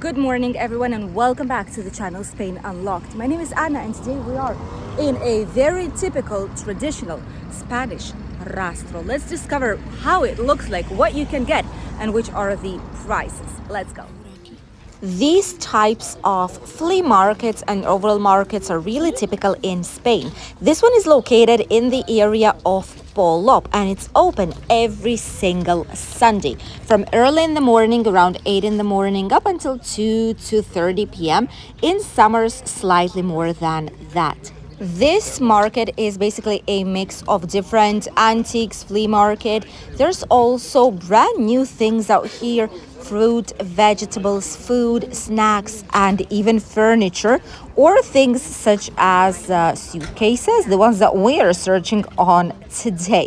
Good morning, everyone, and welcome back to the channel Spain Unlocked. My name is Anna, and today we are in a very typical, traditional Spanish rastro. Let's discover how it looks like, what you can get, and which are the prices. Let's go. These types of flea markets and overall markets are really typical in Spain. This one is located in the area of Polop and it's open every single Sunday from early in the morning, around 8 in the morning, up until 2:30 p.m. In summers, slightly more than that. This market is basically a mix of different antiques, flea market. There's also brand new things out here: fruit, vegetables, food, snacks, and even furniture, or things such as suitcases, the ones that we are searching on today.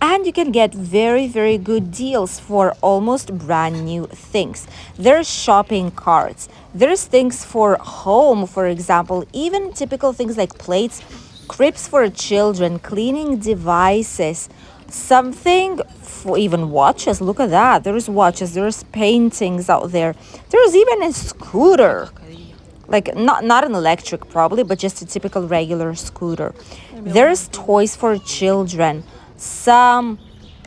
And you can get very good deals for almost brand new things. There's shopping carts, there's things for home, for example, even typical things like plates, cribs for children, cleaning devices, something for even watches. Look at that, there's watches, there's paintings out there, there's even a scooter, like not an electric probably, but just a typical regular scooter. There's toys for children, some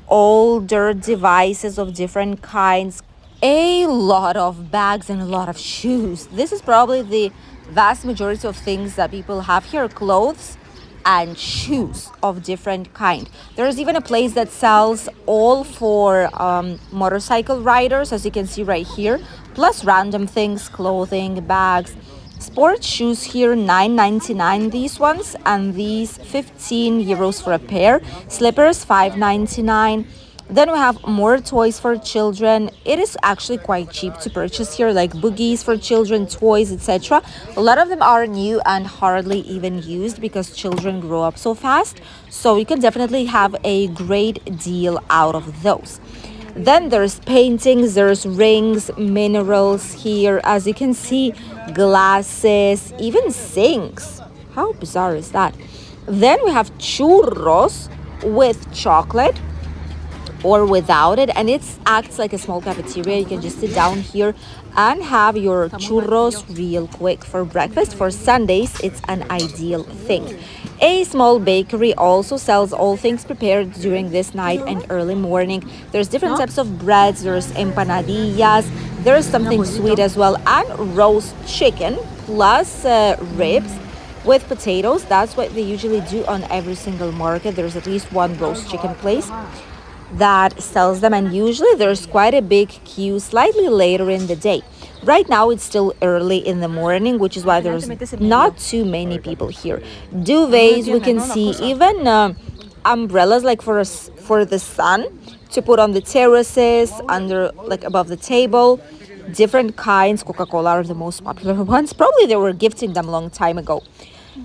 older devices of different kinds, a lot of bags, and a lot of shoes. This is probably the vast majority of things that people have here: clothes and shoes of different kind. There's even a place that sells all for motorcycle riders, as you can see right here, plus random things, clothing, bags. Sports shoes here, 9.99 these ones, and these 15 euros for a pair. Slippers, 5.99. Then we have more toys for children. It is actually quite cheap to purchase here, like boogies for children, toys, etc. A lot of them are new and hardly even used because children grow up so fast. So you can definitely have a great deal out of those. Then there's paintings, there's rings, minerals here, as you can see, glasses, even sinks. How bizarre is that? Then we have churros with chocolate or without it, and it acts like a small cafeteria. You can just sit down here and have your churros real quick for breakfast. For Sundays, it's an ideal thing. A small bakery also sells all things prepared during this night and early morning. There's different types of breads, there's empanadillas, there's something sweet as well, and roast chicken plus ribs with potatoes. That's what they usually do on every single market. There's at least one roast chicken place that sells them, and usually there's quite a big queue slightly later in the day. Right now it's still early in the morning, which is why there's not too many people here. Duvets, we can see, even umbrellas like for the sun to put on the terraces, under, like above the table. Different kinds. Coca-Cola are the most popular ones. Probably they were gifting them a long time ago.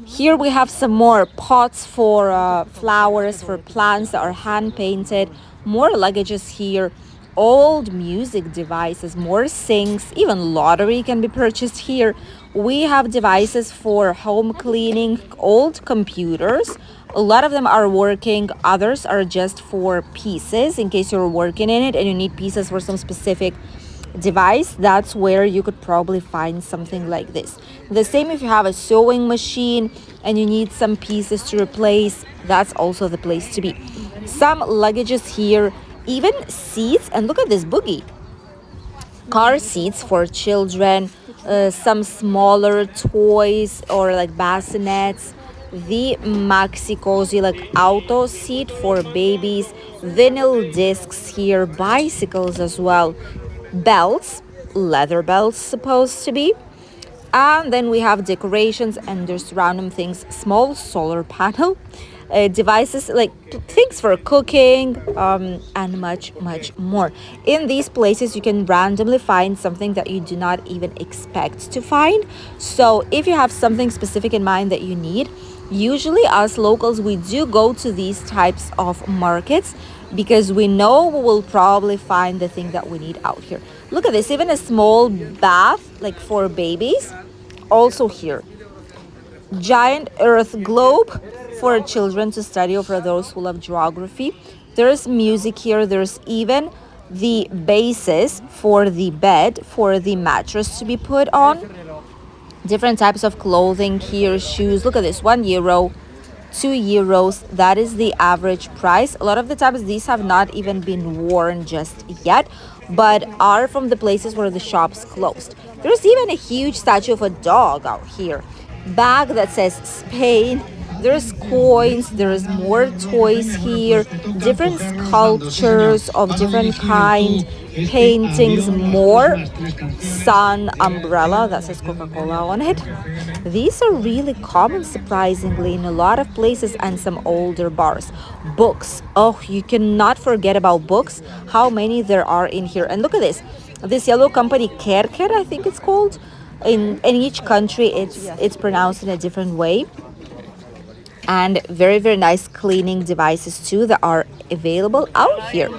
Here we have some more pots for flowers, for plants that are hand painted. More luggages here, old music devices, more sinks, even lottery can be purchased here. We have devices for home cleaning, old computers. A lot of them are working, others are just for pieces in case you're working in it and you need pieces for some specific device. That's where you could probably find something like this. The same if you have a sewing machine and you need some pieces to replace, that's also the place to be. Some luggages here, even seats, and look at this boogie. Car seats for children, some smaller toys or like bassinets, the maxi cozy like auto seat for babies, vinyl discs here, bicycles as well, belts, leather belts supposed to be. And then we have decorations and there's random things, small solar panel, devices like things for cooking, and much more. In these places you can randomly find something that you do not even expect to find. So if you have something specific in mind that you need, usually us locals, we do go to these types of markets because we know we will probably find the thing that we need out here. Look at this, even a small bath like for babies, also here. Giant earth globe for children to study or for those who love geography. There's music here, there's even the bases for the bed, for the mattress to be put on. Different types of clothing here, shoes. Look at this, €1, €2. That is the average price. A lot of the times these have not even been worn just yet, but are from the places where the shops closed. There's even a huge statue of a dog out here. Bag that says Spain. There's coins, there's more toys here, different sculptures of different kind, paintings, more sun umbrella that says Coca-Cola on it. These are really common, surprisingly, in a lot of places and some older bars. Books. Oh, you cannot forget about books, how many there are in here. And look at this yellow company, Kerker, I think it's called. In each country, it's pronounced in a different way. And very, very nice cleaning devices too that are available out here.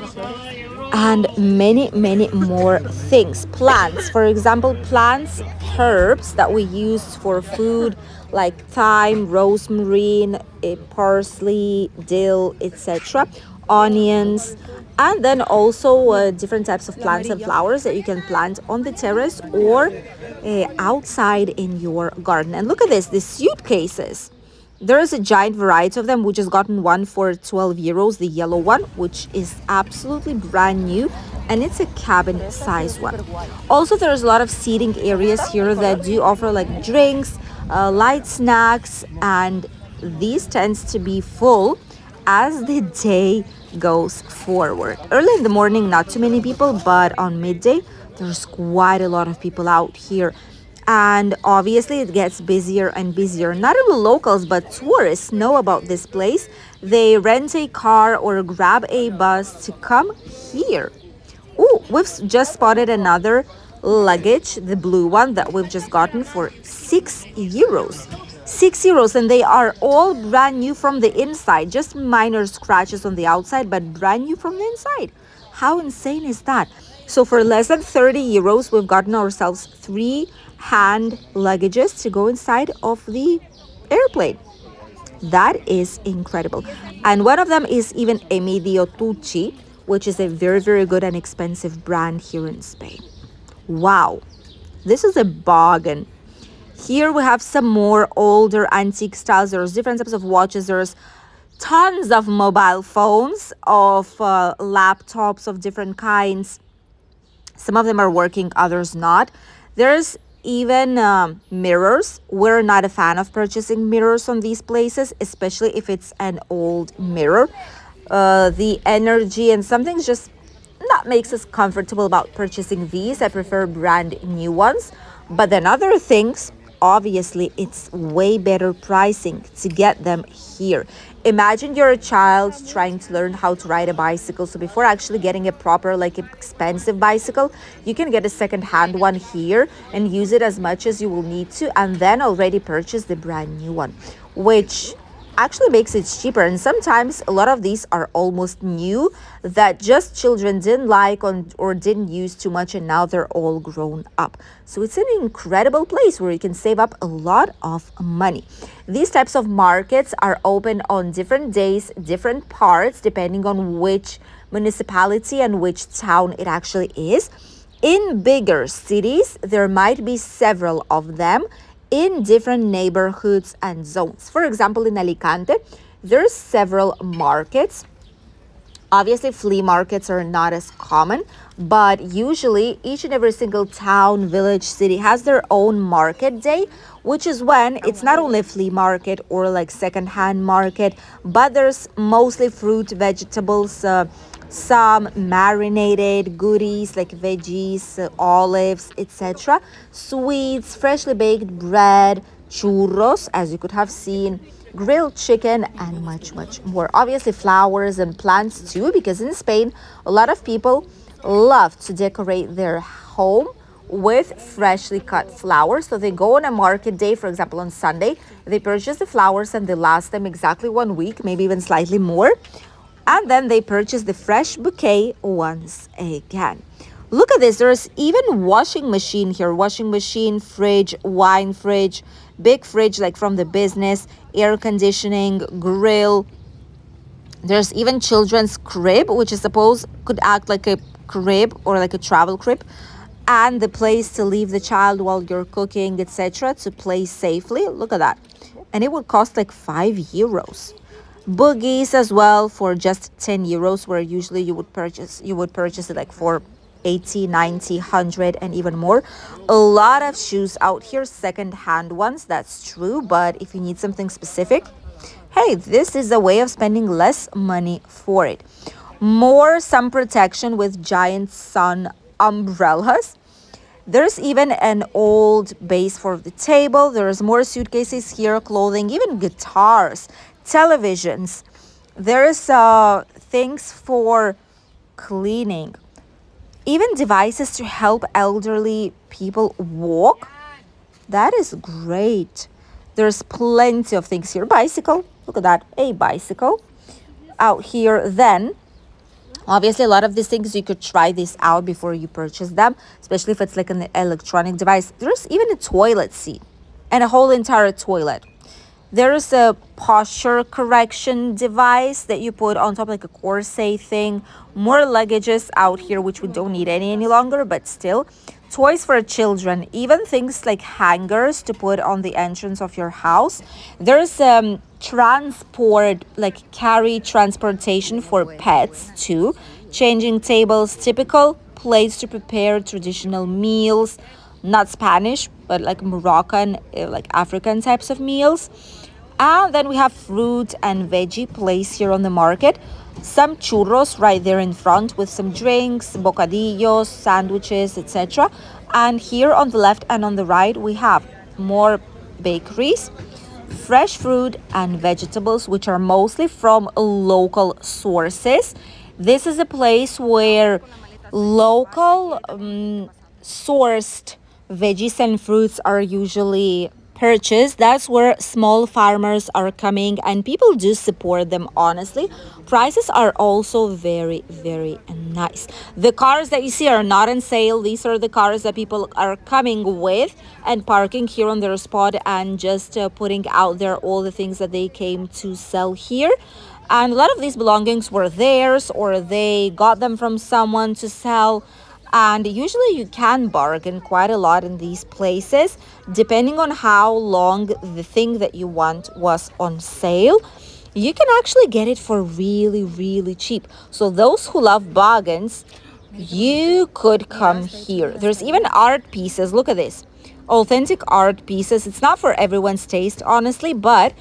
And many, many more things. Plants, for example, plants, herbs that we use for food, like thyme, rosemary, parsley, dill, etc. Onions, and then also different types of plants and flowers that you can plant on the terrace or outside in your garden. And look at this, the suitcases. There is a giant variety of them. We just gotten one for €12, the yellow one, which is absolutely brand new, and it's a cabin size one. Also, there's a lot of seating areas here that do offer like drinks, light snacks, and these tends to be full as the day goes forward. Early in the morning, not too many people, but on midday, there's quite a lot of people out here. And obviously it gets busier and busier. Not only locals, but tourists know about this place. They rent a car or grab a bus to come here. Oh, we've just spotted another luggage, the blue one that we've just gotten for €6. €6, and they are all brand new from the inside. Just minor scratches on the outside, but brand new from the inside. How insane is that? So for less than €30, we've gotten ourselves 3 hand luggages to go inside of the airplane. That is incredible. And one of them is even Emilio Tucci, which is a very, very good and expensive brand here in Spain. Wow, this is a bargain. Here we have some more older antique styles. There's different types of watches. There's tons of mobile phones, of laptops of different kinds. Some of them are working, others not. There's even mirrors. We're not a fan of purchasing mirrors on these places, especially if it's an old mirror. The energy and something's just not makes us comfortable about purchasing these. I prefer brand new ones. But then other things, obviously, it's way better pricing to get them here. Imagine you're a child trying to learn how to ride a bicycle. So before actually getting a proper, like expensive bicycle, you can get a second-hand one here and use it as much as you will need to, and then already purchase the brand new one, which actually makes it cheaper. And sometimes a lot of these are almost new that just children didn't like or didn't use too much, and now they're all grown up. So it's an incredible place where you can save up a lot of money. These types of markets are open on different days, different parts, depending on which municipality and which town it actually is. In bigger cities, there might be several of them in different neighborhoods and zones. For example, in Alicante, there's several markets. Obviously, flea markets are not as common, but usually each and every single town, village, city has their own market day, which is when it's not only a flea market or like second-hand market, but there's mostly fruit, vegetables, some marinated goodies like veggies, olives, etc. Sweets, freshly baked bread, churros, as you could have seen, grilled chicken, and much, much more. Obviously, flowers and plants too, because in Spain, a lot of people love to decorate their home with freshly cut flowers. So they go on a market day, for example, on Sunday, they purchase the flowers and they last them exactly 1 week, maybe even slightly more. And then they purchase the fresh bouquet once again. Look at this. There's even washing machine here. Washing machine, fridge, wine fridge, big fridge like from the business, air conditioning, grill. There's even children's crib, which I suppose could act like a crib or like a travel crib, and the place to leave the child while you're cooking, etc., to play safely. Look at that. And it would cost like 5 euros. Boogies as well for just 10 euros, where usually you would purchase it like for 80, 90, 100, and even more. A lot of shoes out here, second-hand ones, that's true, but if you need something specific, hey, this is a way of spending less money for it. More sun protection with giant sun umbrellas. There's even an old base for the table. There's more suitcases here, clothing, even guitars, televisions. There's things for cleaning, even devices to help elderly people walk. That is great. There's plenty of things here. Bicycle, look at that, a bicycle out here. Then obviously, a lot of these things, you could try this out before you purchase them, especially if it's like an electronic device. There's even a toilet seat and a whole entire toilet. There's a posture correction device that you put on top, like a corset thing. More luggages out here, which we don't need any longer, but still. Toys for children, even things like hangers to put on the entrance of your house. There's transport, like carry transportation for pets too. Changing tables, typical plates to prepare traditional meals. Not Spanish, but like Moroccan, like African types of meals. And then we have fruit and veggie place here on the market. Some churros right there in front with some drinks, bocadillos, sandwiches, etc. And here on the left and on the right, we have more bakeries, fresh fruit and vegetables, which are mostly from local sources. This is a place where local sourced veggies and fruits are usually purchased. That's where small farmers are coming, and people do support them, honestly. Prices are also very, very nice. The cars that you see are not on sale. These are the cars that people are coming with and parking here on their spot and just putting out there all the things that they came to sell here. And a lot of these belongings were theirs, or they got them from someone to sell. And usually you can bargain quite a lot in these places, depending on how long the thing that you want was on sale. You can actually get it for really, really cheap. So those who love bargains, you could come here. There's even art pieces. Look at this. Authentic art pieces. It's not for everyone's taste, honestly, but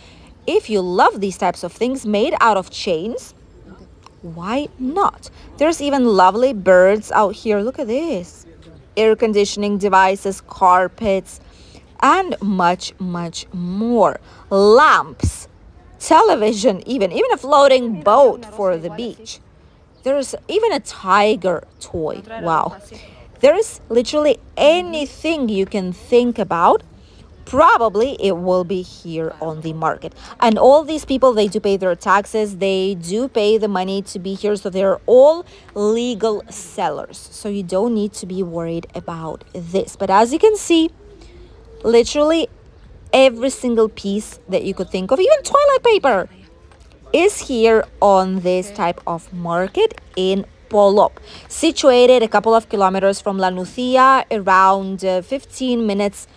if you love these types of things made out of chains, why not? There's even lovely birds out here. Look at this. Air conditioning devices, carpets, and much, much more. Lamps, television, even a floating boat for the beach. There's even a tiger toy. Wow. There's literally anything you can think about. Probably it will be here on the market. And all these people, they do pay their taxes. They do pay the money to be here. So they're all legal sellers. So you don't need to be worried about this. But as you can see, literally every single piece that you could think of, even toilet paper, is here on this type of market in Polop, situated a couple of kilometers from La Nucia, around 17 minutes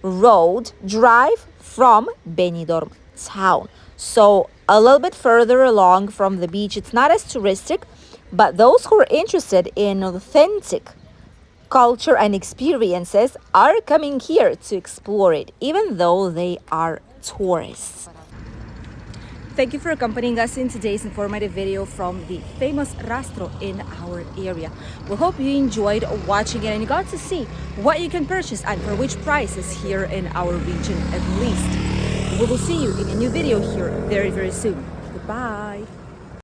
road drive from Benidorm town. So a little bit further along from the beach. It's not as touristic, but those who are interested in authentic culture and experiences are coming here to explore it, even though they are tourists. Thank you for accompanying us in today's informative video from the famous Rastro in our area. We hope you enjoyed watching it and you got to see what you can purchase and for which prices here in our region at least. We will see you in a new video here very, very soon. Goodbye.